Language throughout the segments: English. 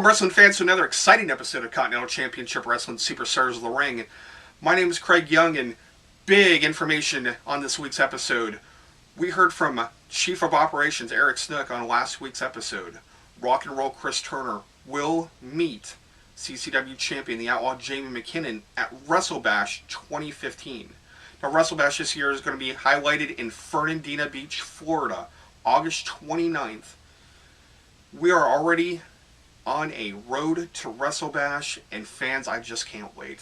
Welcome, wrestling fans, to another exciting episode of Continental Championship Wrestling Superstars of the Ring. My name is Craig Young, and big information on this week's episode. We heard from Chief of Operations Eric Snook on last week's episode. Rock and Roll Chris Turner will meet CCW champion, the Outlaw Jamie McKinnon, at WrestleBash 2015. Now, WrestleBash this year is going to be highlighted in Fernandina Beach, Florida, August 29th. We are already on a road to WrestleBash, and fans, I just can't wait.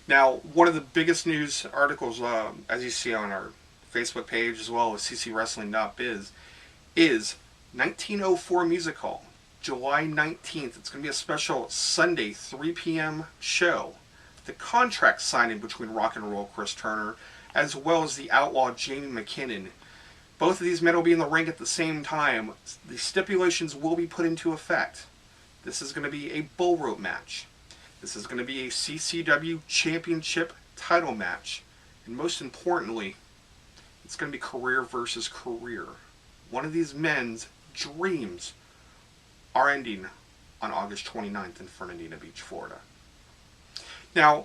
Now, one of the biggest news articles, as you see on our Facebook page as well as ccwrestling.biz, is 1904 Music Hall, July 19th. It's going to be a special Sunday 3 p.m. show. The contract signing between Rock and Roll Chris Turner as well as the Outlaw Jamie McKinnon. Both of these men will be in the ring at the same time. The stipulations will be put into effect. This is going to be a bull rope match. This is going to be a CCW Championship title match. And most importantly, it's going to be career versus career. One of these men's dreams are ending on August 29th in Fernandina Beach, Florida. Now,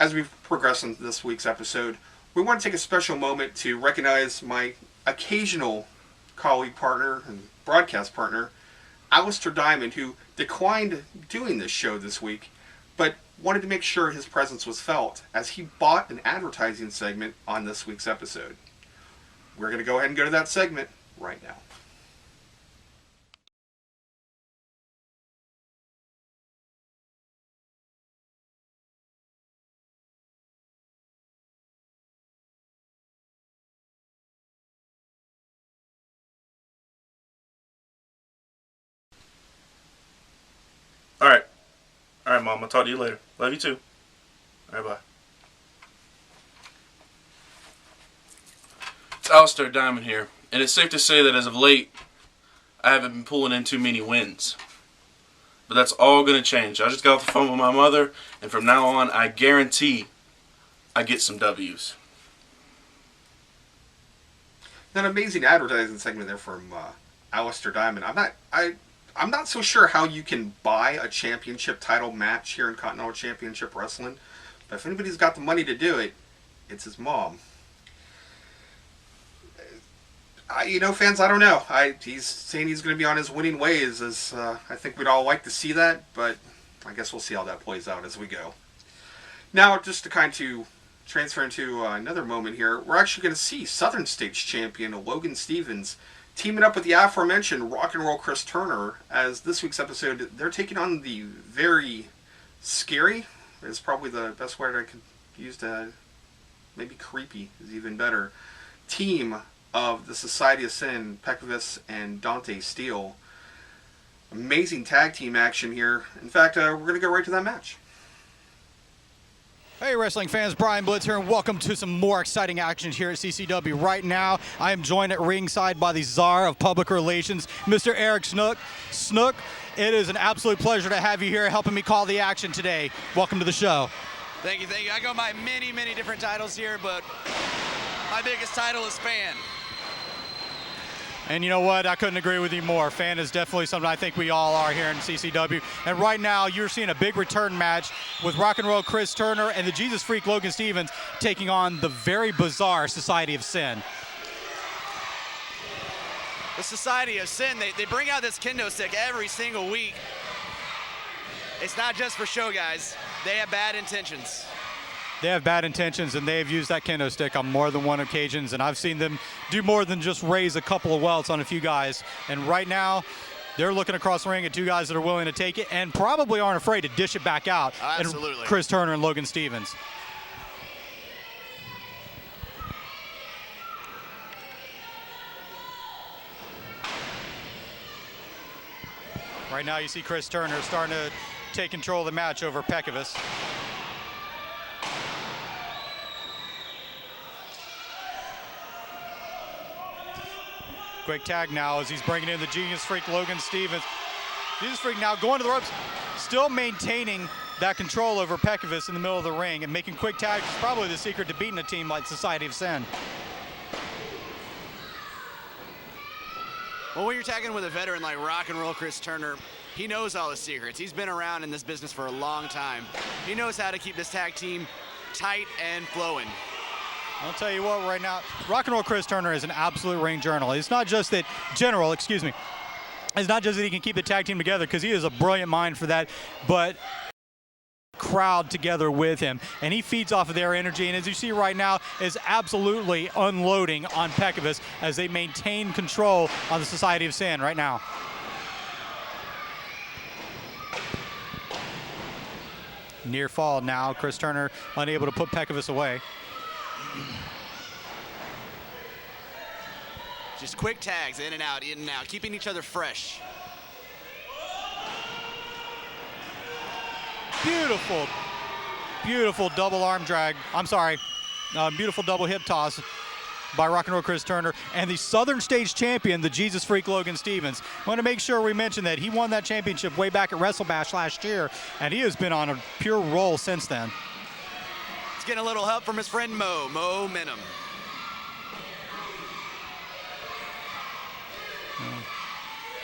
as we progress in this week's episode, we want to take a special moment to recognize my occasional colleague partner and broadcast partner, Alistair Diamond, who declined doing this show this week, but wanted to make sure his presence was felt as he bought an advertising segment on this week's episode. We're going to go ahead and go to that segment right now. All right, Mom. I'll talk to you later. Love you too. All right, bye. It's Alistair Diamond here, and it's safe to say that as of late, I haven't been pulling in too many wins. But that's all going to change. I just got off the phone with my mother, and from now on, I guarantee I get some W's. An amazing advertising segment there from Alistair Diamond. I'm not so sure how you can buy a championship title match here in Continental Championship Wrestling, but if anybody's got the money to do it, it's his mom. Fans, I don't know. He's saying he's going to be on his winning ways, as I think we'd all like to see that, but I guess we'll see how that plays out as we go. Now, just to kind of transfer into another moment here, we're actually going to see Southern States champion Logan Stevens teaming up with the aforementioned Rock and Roll Chris Turner, as this week's episode, they're taking on the very scary, is probably the best word I could use to, maybe creepy is even better, team of the Society of Sin, Pectavius and Dante Steele. Amazing tag team action here. In fact, we're going to go right to that match. Hey wrestling fans, Brian Blitz here, and welcome to some more exciting action here at CCW. Right now, I am joined at ringside by the Czar of Public Relations, Mr. Eric Snook. Snook, it is an absolute pleasure to have you here helping me call the action today. Welcome to the show. Thank you. I go by many different titles here, but my biggest title is fan. And you know what? I couldn't agree with you more. Fan is definitely something I think we all are here in CCW. And right now, you're seeing a big return match with Rock and Roll Chris Turner and the Jesus Freak Logan Stevens taking on the very bizarre Society of Sin. The Society of Sin, they bring out this kendo stick every single week. It's not just for show, guys. They have bad intentions. They have bad intentions, and they have used that kendo stick on more than one occasions, and I've seen them do more than just raise a couple of welts on a few guys. And right now, they're looking across the ring at two guys that are willing to take it and probably aren't afraid to dish it back out. Absolutely. And Chris Turner and Logan Stevens. Right now, you see Chris Turner starting to take control of the match over Pectavius. Quick tag now as he's bringing in the Genius Freak Logan Stevens. Jesus Freak now going to the ropes, still maintaining that control over Pectavius in the middle of the ring, and making quick tags is probably the secret to beating a team like Society of Sin. Well, when you're tagging with a veteran like Rock and Roll Chris Turner, He knows all the secrets. He's been around in this business for a long time. He knows how to keep this tag team tight and flowing. I'll tell you what, right now, Rock and Roll Chris Turner is an absolute ring general. It's not just that It's not just that he can keep the tag team together, because he is a brilliant mind for that, but crowd together with him, and he feeds off of their energy, and as you see right now, is absolutely unloading on Pectavius as they maintain control on the Society of Sin right now. Near fall now, Chris Turner unable to put Pectavius away. Just quick tags, in and out, keeping each other fresh. Beautiful, beautiful double arm drag. I'm sorry, beautiful double hip toss by Rock and Roll Chris Turner. And the Southern Stage champion, the Jesus Freak Logan Stevens. I want to make sure we mention that he won that championship way back at WrestleBash last year, and he has been on a pure roll since then. He's getting a little help from his friend Mo Minham.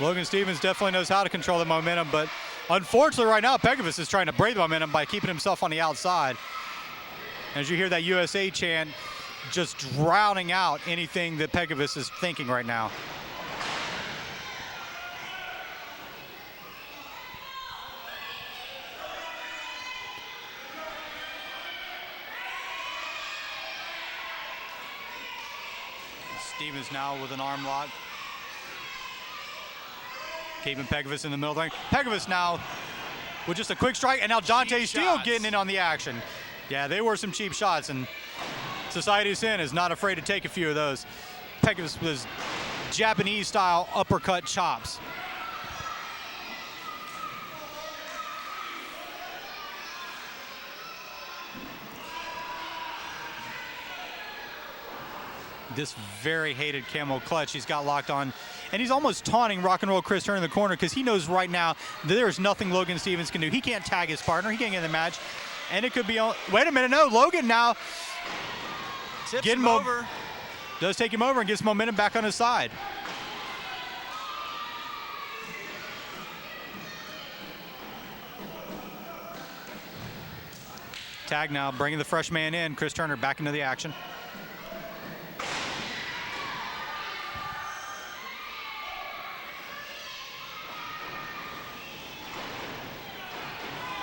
Logan Stevens definitely knows how to control the momentum, but unfortunately right now, Pectavius is trying to break the momentum by keeping himself on the outside. As you hear that USA chant, just drowning out anything that Pectavius is thinking right now. Stevens now with an arm lock. Keeping Pectavius in the middle of the ring. Pectavius now with just a quick strike, and now Dante Steele getting in on the action. Yeah, they were some cheap shots, and Society of Sin is not afraid to take a few of those. Pectavius with his Japanese-style uppercut chops. This very hated camel clutch he's got locked on, and he's almost taunting Rock and Roll Chris Turner in the corner, because he knows right now that there's nothing Logan Stevens can do. He can't tag his partner, he can't get in the match, and it could be on. Wait a minute, no, Logan now tips him over. Does take him over and gets momentum back on his side. Tag now, bringing the fresh man in. Chris Turner back into the action.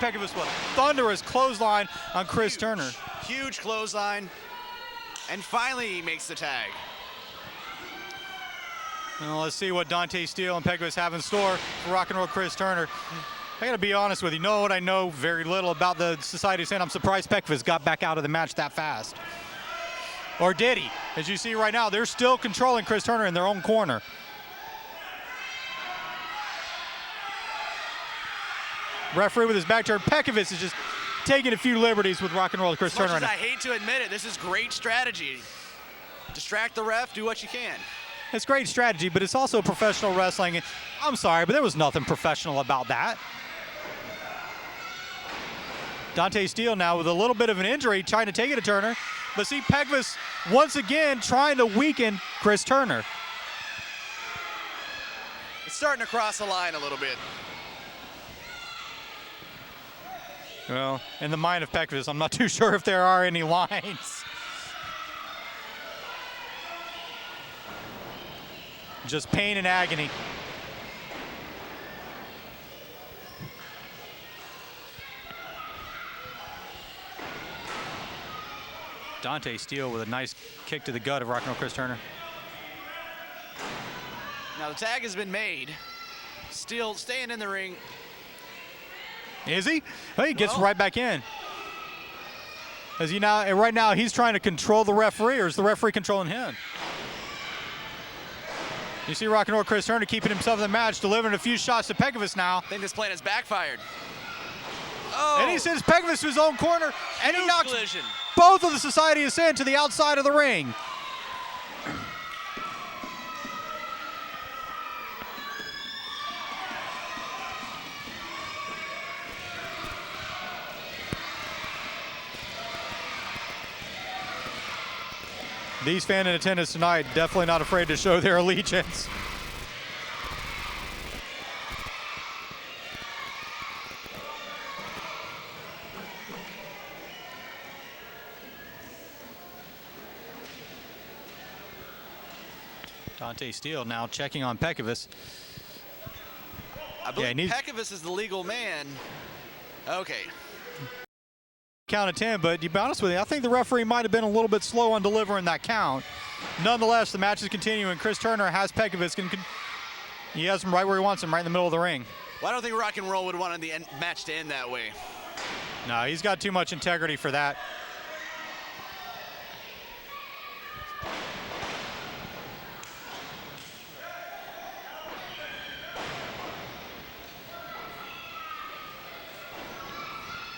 Pectavius with a thunderous clothesline on Chris Turner. Huge clothesline, and finally he makes the tag. Well, let's see what Dante Steele and Pectavius have in store for Rock and Roll Chris Turner. I gotta be honest with you, know what I know very little about the Society of Sin. I'm surprised Pectavius got back out of the match that fast. Or did he? As you see right now, they're still controlling Chris Turner in their own corner. Referee with his back turned. Pectavius is just taking a few liberties with Rock and Roll Chris Turner. As much as I hate to admit it, this is great strategy. Distract the ref, do what you can. It's great strategy, but it's also professional wrestling. I'm sorry, but there was nothing professional about that. Dante Steele now with a little bit of an injury, trying to take it to Turner. But see, Pectavius once again trying to weaken Chris Turner. It's starting to cross the line a little bit. Well, in the mind of Pectavius, I'm not too sure if there are any lines. Just pain and agony. Dante Steele with a nice kick to the gut of Rock and Roll Chris Turner. Now the tag has been made. Steele staying in the ring. Is he? Oh, he gets right back in. As he now, right now, he's trying to control the referee, or is the referee controlling him? You see Rock and Roll Chris Turner keeping himself in the match, delivering a few shots to Pectavius now. I think this plan has backfired. Oh! And he sends Pectavius to his own corner, and he knocks collision. Both of the Society of Sin to the outside of the ring. These fans in attendance tonight definitely not afraid to show their allegiance. Dante Steele now checking on Pectavius. I believe Pectavius is the legal man. Okay. Count of 10, but to be honest with you, I think the referee might have been a little bit slow on delivering that count. Nonetheless, the match is continuing. Chris Turner has Pectavius. He has him right where he wants him, right in the middle of the ring. Well, I don't think Rock and Roll would want the match to end that way. No, he's got too much integrity for that.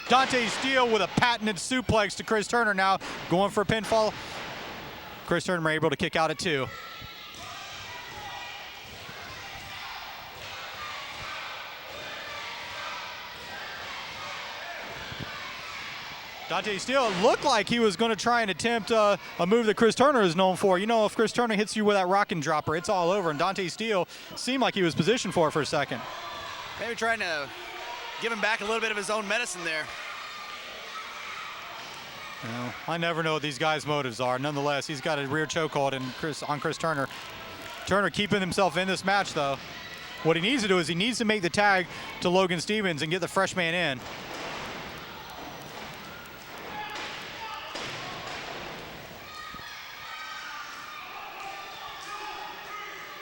Dante Steele with a patented suplex to Chris Turner now, going for a pinfall. Chris Turner able to kick out at 2. Dante Steele looked like he was going to try and attempt a move that Chris Turner is known for. You know, if Chris Turner hits you with that rockin' dropper, it's all over. And Dante Steele seemed like he was positioned for it for a second. Maybe trying to give him back a little bit of his own medicine there. Well, I never know what these guys' motives are. Nonetheless, he's got a rear chokehold on Chris Turner. Turner keeping himself in this match, though. What he needs to do is he needs to make the tag to Logan Stevens and get the fresh man in.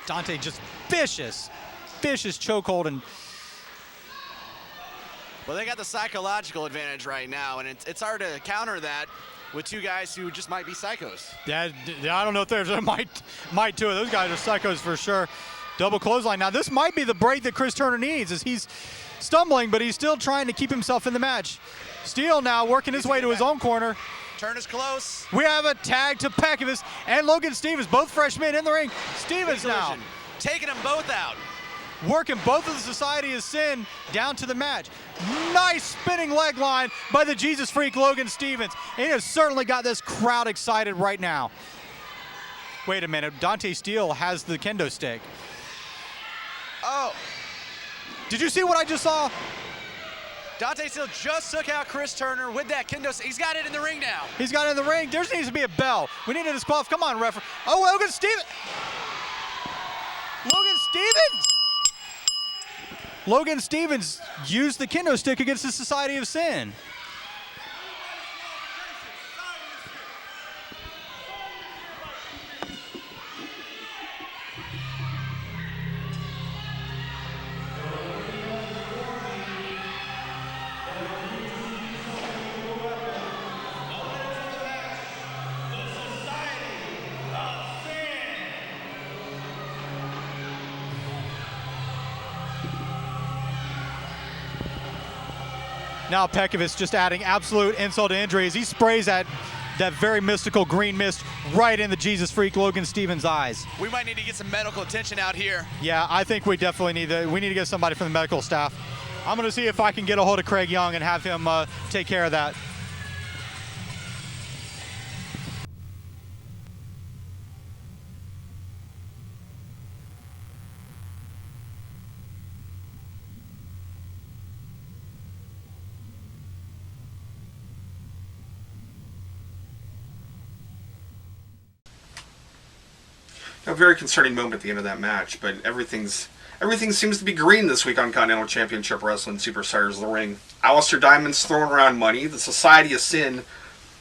Dante just vicious chokehold. And well, they got the psychological advantage right now, and it's hard to counter that with two guys who just might be psychos. Yeah, I don't know if there's might two of those guys are psychos for sure. Double clothesline. Now this might be the break that Chris Turner needs, as he's stumbling, but he's still trying to keep himself in the match. Steele now working his way to his own corner. Turner's close. We have a tag to Pectavius and Logan Stevens, both freshmen in the ring. Stevens now taking them both out. Working both of the Society of Sin down to the match. Nice spinning leg line by the Jesus Freak Logan Stevens. He has certainly got this crowd excited right now. Wait a minute, Dante Steele has the kendo stick. Oh. Did you see what I just saw? Dante Steele just took out Chris Turner with that kendo stick. He's got it in the ring now. He's got it in the ring. There needs to be a bell. We need to disqualify. Come on, referee. Oh, Logan Stevens. Logan Stevens. Logan Stevens used the kendo stick against the Society of Sin. Now Pectavius just adding absolute insult to injury as he sprays that very mystical green mist right in the Jesus Freak Logan Stevens' eyes. We might need to get some medical attention out here. Yeah, I think we definitely need to get somebody from the medical staff. I'm going to see if I can get a hold of Craig Young and have him take care of that. A very concerning moment at the end of that match, but everything seems to be green this week on Continental Championship Wrestling Superstars of the Ring. Alistair Diamond's throwing around money, the Society of Sin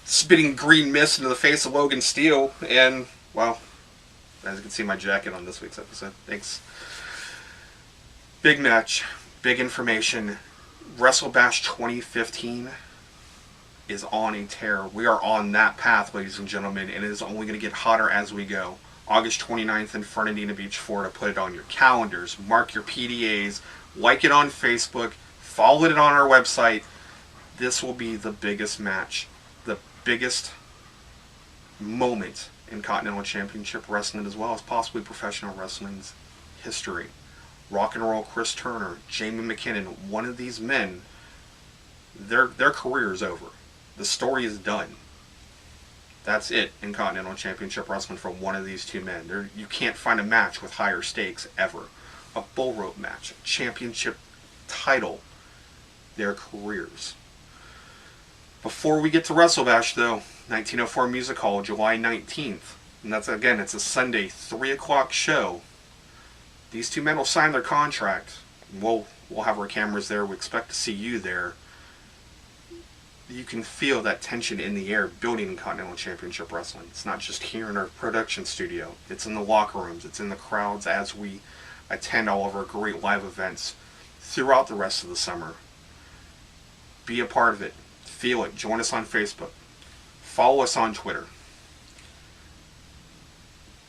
spitting green mist into the face of Logan Steele, and, well, as you can see my jacket on this week's episode. Thanks. Big match, big information. WrestleBash 2015 is on a tear. We are on that path, ladies and gentlemen, and it is only going to get hotter as we go. August 29th in Fernandina Beach, Florida. Put it on your calendars. Mark your PDAs. Like it on Facebook. Follow it on our website. This will be the biggest match. The biggest moment in Continental Championship Wrestling, as well as possibly professional wrestling's history. Rock and Roll Chris Turner, Jamie McKinnon, one of these men, their career is over. The story is done. That's it in Continental Championship Wrestling for one of these two men. You can't find a match with higher stakes ever. A bull rope match, a championship title, their careers. Before we get to WrestleBash, though, 1904 Music Hall, July 19th. And that's, again, it's a Sunday, 3 o'clock show. These two men will sign their contract. We'll have our cameras there. We expect to see you there. You can feel that tension in the air building in Continental Championship Wrestling. It's not just here in our production studio. It's in the locker rooms. It's in the crowds as we attend all of our great live events throughout the rest of the summer. Be a part of it. Feel it. Join us on Facebook. Follow us on Twitter.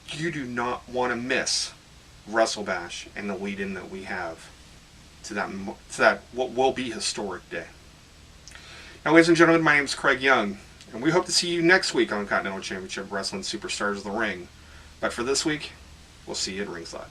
You do not want to miss WrestleBash and the lead-in that we have to that what will be historic day. Now, ladies and gentlemen, my name is Craig Young, and we hope to see you next week on Continental Championship Wrestling Superstars of the Ring. But for this week, we'll see you at ringside.